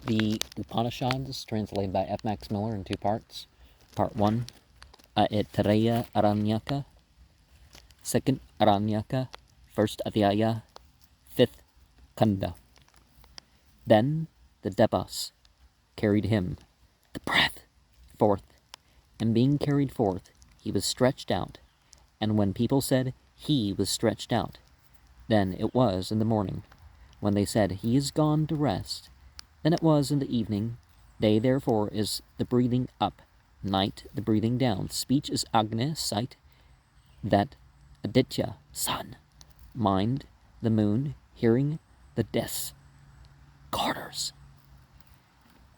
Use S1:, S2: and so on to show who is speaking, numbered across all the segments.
S1: The Upanishads, translated by F. Max Muller in two parts. Part 1, Aitareya Aranyaka. Second Aranyaka, first Atyaya, fifth Kanda. Then the Devas carried him, the breath, forth, and being carried forth, he was stretched out. And when people said, he was stretched out, then it was in the morning. When they said, he is gone to rest, then it was in the evening. Day therefore is the breathing up, night the breathing down. Speech is Agni, sight, that Aditya, sun, mind, the moon, hearing, the dis, quarters.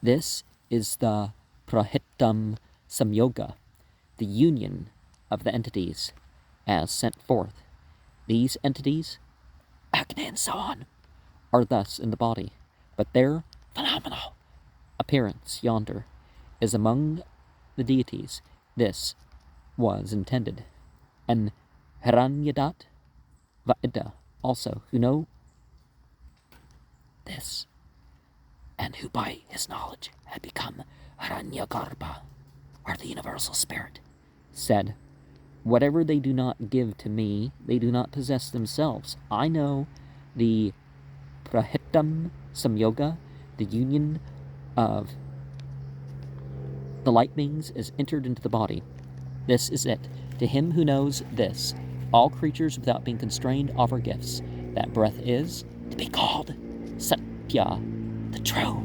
S1: This is the Prahitam Samyoga, the union of the entities as sent forth. These entities, Agni and so on, are thus in the body, but their phenomenal appearance yonder is among the deities. This was intended. And Hiranyadat Vaida also, who know this, and who by his knowledge had become Hiranyagarbha, or the universal spirit, said, whatever they do not give to me, they do not possess themselves. I know the Prahitam Samyoga, the union of the light beings, is entered into the body. This is it. To him who knows this, all creatures without being constrained offer gifts. That breath is to be called Satya, the true.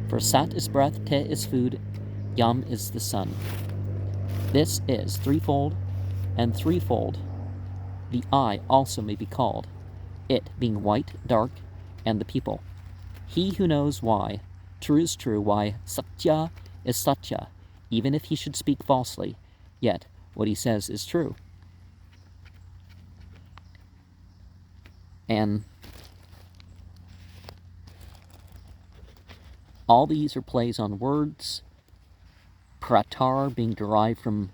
S1: For Sat is breath, Te is food, Yam is the sun. This is threefold, and threefold the I also may be called, it being white, dark, and the people. He who knows why true is true, why Satya is Satya, even if he should speak falsely, yet what he says is true. And all these are plays on words, pratar being derived from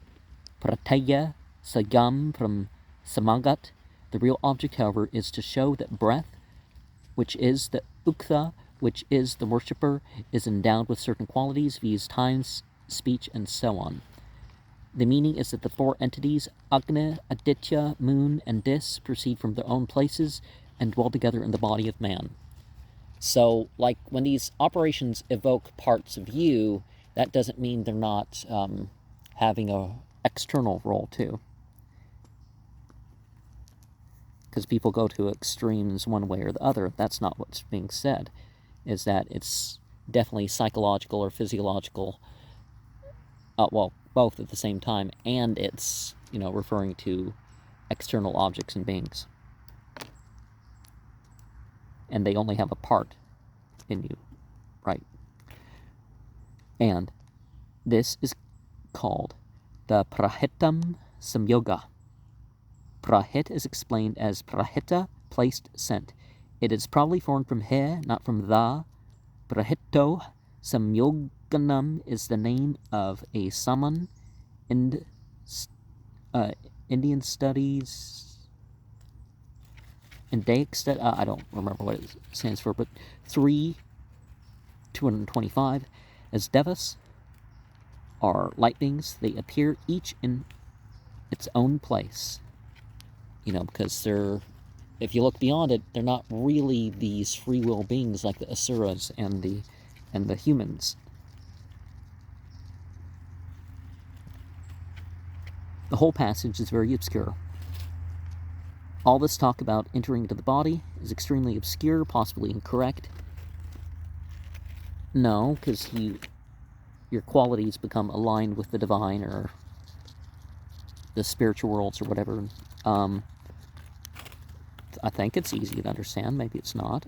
S1: prataya, sagam from samagat. The real object, however, is to show that breath, which is the uktha, which is the worshipper, is endowed with certain qualities, viz. Times, speech, and so on. The meaning is that the four entities, Agni, Aditya, Moon, and Dis, proceed from their own places and dwell together in the body of man. So, like, when these operations evoke parts of you, that doesn't mean they're not having a external role, too. Because people go to extremes one way or the other. That's not what's being said, is that it's definitely psychological or physiological, well, both at the same time, and it's, referring to external objects and beings. And they only have a part in you, right? And this is called the Prahitam Samyoga. Prahit is explained as Prahita, placed, sent. It is probably formed from he, not from the. Prahito Samyoganam is the name of a Saman in Indian studies, Indaic studies, I don't remember what it stands for, but 225, as Devas are light beings. They appear each in its own place. Because if you look beyond it, they're not really these free will beings like the Asuras and the humans. The whole passage is very obscure. All this talk about entering into the body is extremely obscure, possibly incorrect. No, because your qualities become aligned with the divine or the spiritual worlds or whatever. I think it's easy to understand. Maybe it's not.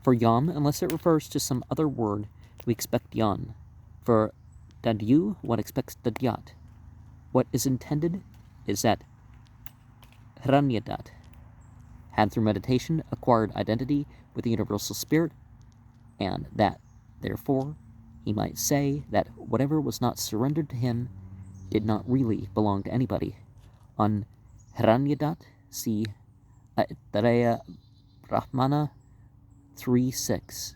S1: For yam, unless it refers to some other word, we expect yan. For dadyu, one expects dadyat. What is intended is that Hiranyadat had through meditation acquired identity with the universal spirit, and that, therefore, he might say that whatever was not surrendered to him did not really belong to anybody. On Hiranyadat, see Aitareya Aranyaka 2.1.5.